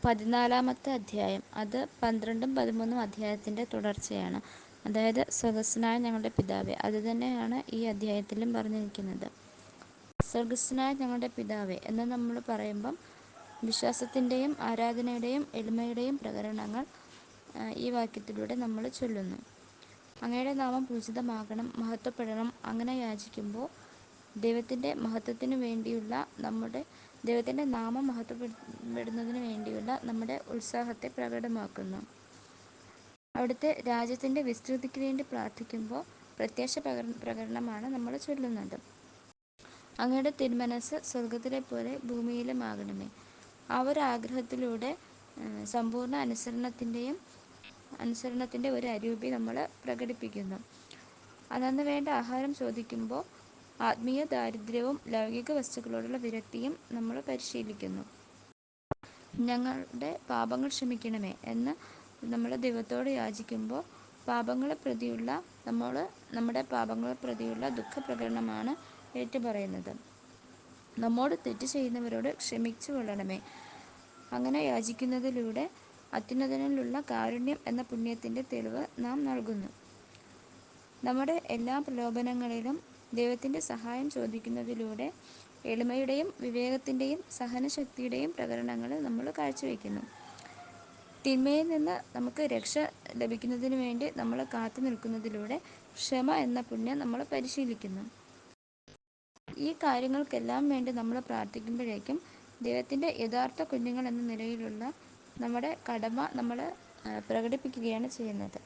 14-ാമത്തെ അധ്യായം. അത് 12ഉം 13ഉം അധ്യായത്തിൻ്റെ തുടർച്ചയാണ്. അതായത് സ്വർഗസ്ഥനായ ഞങ്ങളുടെ പിതാവേ. അതുതന്നെയാണ് ഈ അധ്യായത്തിലും പറഞ്ഞിരിക്കുന്നത്. സ്വർഗസ്ഥനായ ഞങ്ങളുടെ പിതാവേ എന്ന് നമ്മൾ പറയുമ്പം വിശ്വാസത്തിൻ്റെയും ആരാധനയുടെയും എളിമയുടെയും പ്രകരണങ്ങൾ ഈ വാക്യത്തിലൂടെ നമ്മൾ ചൊല്ലുന്നു. അങ്ങയുടെ നാമം പൂജിതമാകണം, മഹത്വപ്പെടണം. അങ്ങനെ യാചിക്കുമ്പോൾ ദൈവത്തിൻ്റെ മഹത്വത്തിനു വേണ്ടിയുള്ള ദൈവത്തിൻ്റെ നാമം മഹത്വപ്പെടുന്നതിന് വേണ്ടിയുള്ള നമ്മുടെ ഉത്സാഹത്തെ പ്രകടമാക്കുന്നു. അവിടുത്തെ രാജ്യത്തിൻ്റെ വിസ്തൃതിക്ക് വേണ്ടി പ്രാർത്ഥിക്കുമ്പോൾ പ്രത്യാശ പ്രകടനമാണ് നമ്മൾ ചൊല്ലുന്നത്. അങ്ങയുടെ തിരുമനസ്സ് സ്വർഗത്തിലെ പോലെ ഭൂമിയിലുമാകണമേ. ആ ഒരു ആഗ്രഹത്തിലൂടെ സമ്പൂർണ്ണ അനുസരണത്തിൻ്റെ ഒരു അരൂപി നമ്മൾ പ്രകടിപ്പിക്കുന്നു. അന്നു വേണ്ട ആഹാരം ചോദിക്കുമ്പോൾ ആത്മീയ ദാരിദ്ര്യവും ലൗകിക വസ്തുക്കളോടുള്ള വിരക്തിയും നമ്മൾ പരിശീലിക്കുന്നു. ഞങ്ങളുടെ പാപങ്ങൾ ക്ഷമിക്കണമേ എന്ന് നമ്മൾ ദൈവത്തോട് യാചിക്കുമ്പോൾ നമ്മുടെ പാപങ്ങളെ പ്രതിയുള്ള ദുഃഖപ്രകടനമാണ് ഏറ്റുപറയുന്നത്. നമ്മോട് തെറ്റ് ചെയ്യുന്നവരോട് ക്ഷമിച്ചു കൊള്ളണമേ. അങ്ങനെ യാചിക്കുന്നതിലൂടെ അത്യുന്നതനിലുള്ള കാരുണ്യം എന്ന പുണ്യത്തിൻ്റെ തെളിവ് നാം നൽകുന്നു. നമ്മുടെ എല്ലാ പ്രലോഭനങ്ങളിലും ദൈവത്തിൻ്റെ സഹായം ചോദിക്കുന്നതിലൂടെ എളിമയുടെയും വിവേകത്തിൻ്റെയും സഹനശക്തിയുടെയും പ്രകടനങ്ങൾ നമ്മൾ കാഴ്ചവെക്കുന്നു. തിന്മയിൽ നിന്ന് നമുക്ക് രക്ഷ ലഭിക്കുന്നതിനു വേണ്ടി നമ്മൾ കാത്തു നിൽക്കുന്നതിലൂടെ ക്ഷമ എന്ന പുണ്യം നമ്മൾ പരിശീലിക്കുന്നു. ഈ കാര്യങ്ങൾക്കെല്ലാം വേണ്ടി നമ്മൾ പ്രാർത്ഥിക്കുമ്പോഴേക്കും ദൈവത്തിൻ്റെ യഥാർത്ഥ കുഞ്ഞുങ്ങൾ എന്ന നിലയിലുള്ള നമ്മുടെ കടമ നമ്മൾ പ്രകടിപ്പിക്കുകയാണ് ചെയ്യുന്നത്.